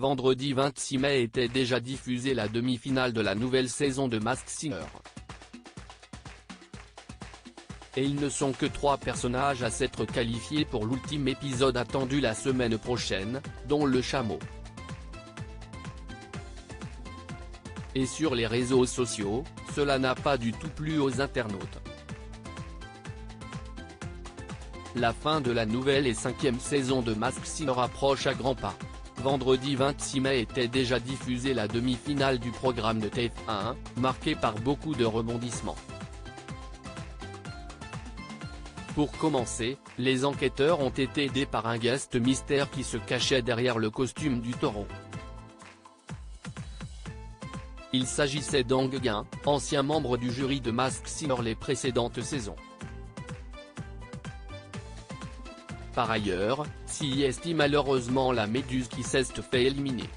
vendredi 26 mai était déjà diffusée la demi-finale de la nouvelle saison de Masked Singer. Et ils ne sont que 3 personnages à s'être qualifiés pour l'ultime épisode attendu la semaine prochaine, dont le chameau. Et sur les réseaux sociaux, cela n'a pas du tout plu aux internautes. La fin de la nouvelle et 5e saison de Masked Singer approche à grands pas. Vendredi 26 mai était déjà diffusée la demi-finale du programme de TF1, marquée par beaucoup de rebondissements. Pour commencer, les enquêteurs ont été aidés par un guest mystère qui se cachait derrière le costume du taureau. Il s'agissait d'Ang Guin, ancien membre du jury de Masked Singer les précédentes saisons. Par ailleurs, CIST malheureusement la méduse qui s'est fait éliminer.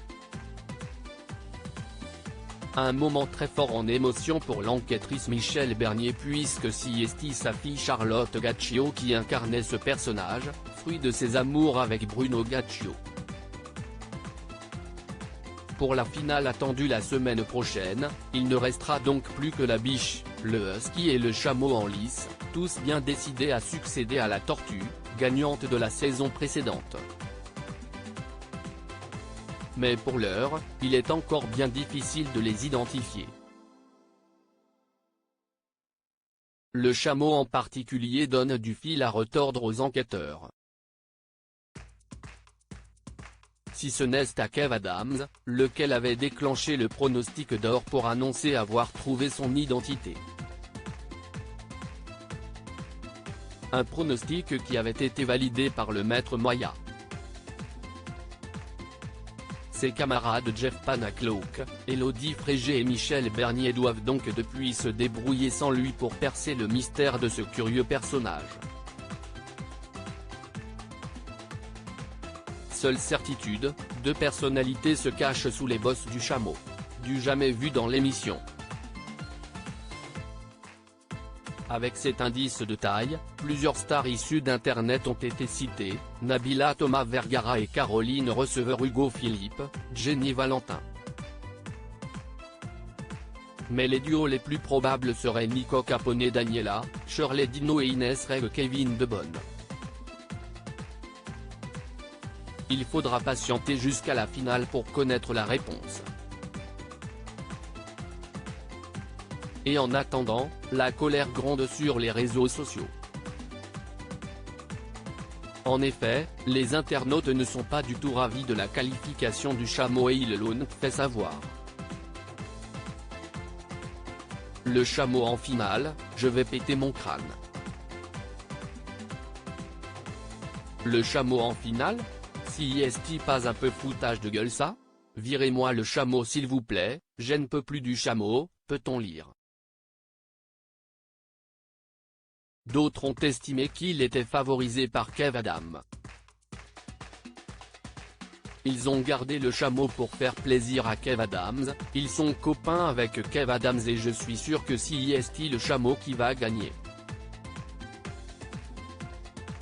Un moment très fort en émotion pour l'enquêtrice Michèle Bernier puisque CIST sa fille Charlotte Gaccio qui incarnait ce personnage, fruit de ses amours avec Bruno Gaccio. Pour la finale attendue la semaine prochaine, il ne restera donc plus que la biche, le husky et le chameau en lice, tous bien décidés à succéder à la tortue, gagnante de la saison précédente. Mais pour l'heure, il est encore bien difficile de les identifier. Le chameau en particulier donne du fil à retordre aux enquêteurs. Si ce n'est à Kev Adams, lequel avait déclenché le pronostic d'or pour annoncer avoir trouvé son identité. Un pronostic qui avait été validé par le maître Moya. Ses camarades Jeff Panacloak, Elodie Frégé et Michèle Bernier doivent donc depuis se débrouiller sans lui pour percer le mystère de ce curieux personnage. Seule certitude, 2 personnalités se cachent sous les bosses du chameau. Du jamais vu dans l'émission. Avec cet indice de taille, plusieurs stars issues d'Internet ont été citées, Nabila Thomas Vergara et Caroline Receveur Hugo Philippe, Jenny Valentin. Mais les duos les plus probables seraient Nico Capone Daniela, Shirley Dino et Inès Reg Kevin Debonne. Il faudra patienter jusqu'à la finale pour connaître la réponse. Et en attendant, la colère gronde sur les réseaux sociaux. En effet, les internautes ne sont pas du tout ravis de la qualification du chameau et il l'ont fait savoir. Le chameau en finale, je vais péter mon crâne. Le chameau en finale ? CIST pas un peu foutage de gueule ça ? Virez-moi le chameau s'il vous plaît, je ne peux plus du chameau, peut-on lire. D'autres ont estimé qu'il était favorisé par Kev Adams. Ils ont gardé le chameau pour faire plaisir à Kev Adams, ils sont copains avec Kev Adams et je suis sûr que CIST le chameau qui va gagner.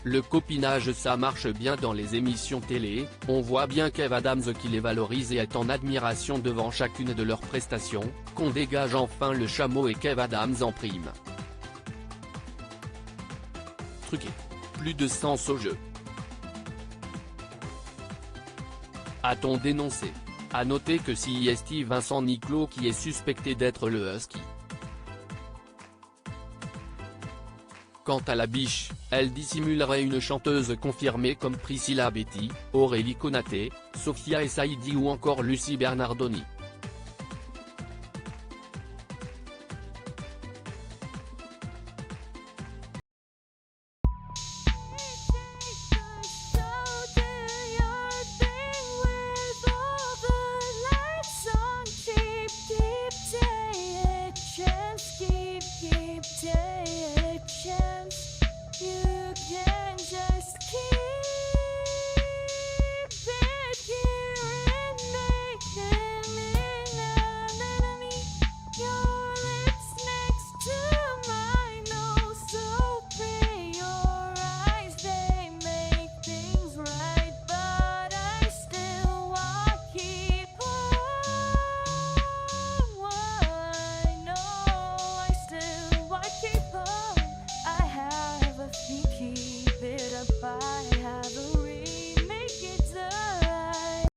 Le copinage ça marche bien dans les émissions télé, on voit bien Kev Adams qui les valorise et est en admiration devant chacune de leurs prestations, qu'on dégage enfin le chameau et Kev Adams en prime. Truqué. Plus de sens au jeu. A-t-on dénoncé? À noter que CIST Vincent Niclot qui est suspecté d'être le husky. Quant à la biche, elle dissimulerait une chanteuse confirmée comme Priscilla Betty, Aurélie Konaté, Sophia Essaidi ou encore Lucie Bernardoni. Keep